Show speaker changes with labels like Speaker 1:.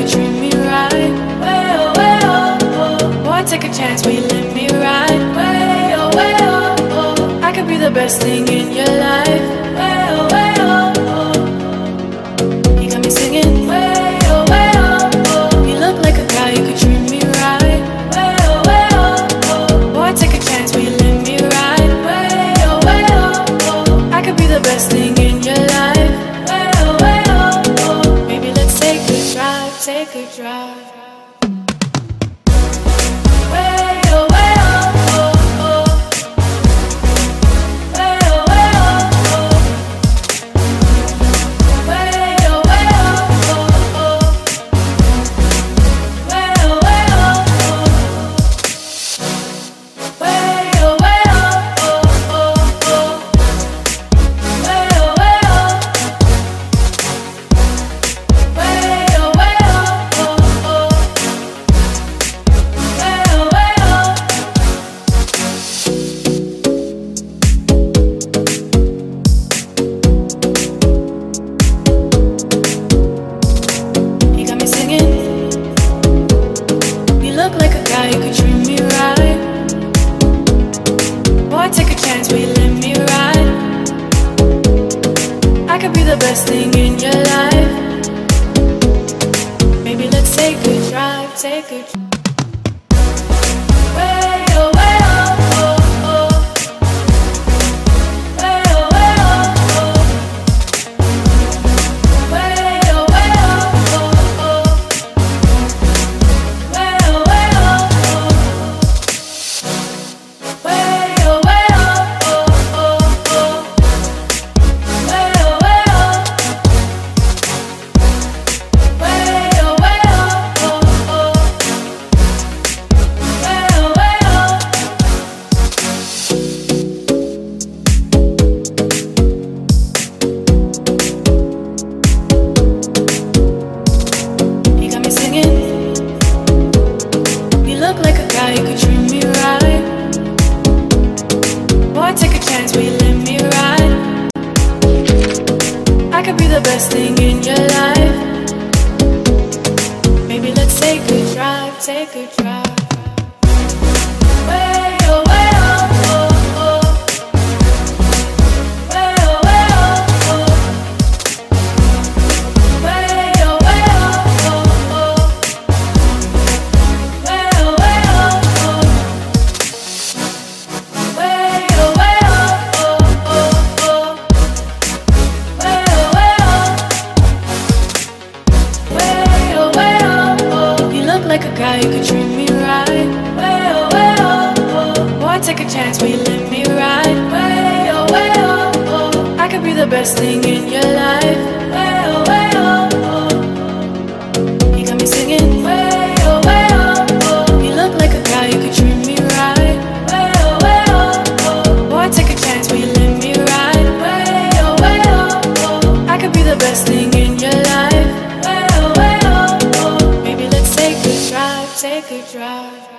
Speaker 1: could treat me right. Way oh, way oh, oh. Boy, take a chance, will you let me ride? Way oh, way oh, oh. I could be the best thing in your life. Way oh, way oh, oh. You got me singing. Way oh, way oh, oh. You look like a guy, you could treat me right. Way oh, oh. Boy, take a chance, will you let me ride? Way oh, oh. I could be the best thing in your life. Way oh, oh. Maybe let's take a drive, take a drive. Way oh, oh, oh. Way oh, oh. Way oh, oh. Way oh, oh. Way oh, oh. Way oh, oh. You could treat me right. Boy, take a chance, will you let me ride? I could be the best thing in your life. Maybe let's take a drive, take a drive. Way oh, oh, oh. Way oh, oh. Way oh, oh. Way oh, you could treat me right. Boy, take a chance, will you let me ride? I could be the best thing in your life. Maybe let's take a drive, take a drive. Way oh, oh, oh. Way oh, oh. Way oh, oh. Way oh, like a guy, you could treat me right. Way oh, oh. Boy, take a chance, will you let me ride? Way oh, oh. I could be the best thing in your life. Way oh, oh. You got me singing. Way oh, oh. You look like a guy, you could treat me right. Way oh. Boy, take a chance, will you let me ride? Way oh. I could be the best thing in your life. Way oh, oh. Maybe let's take a drive, take a drive.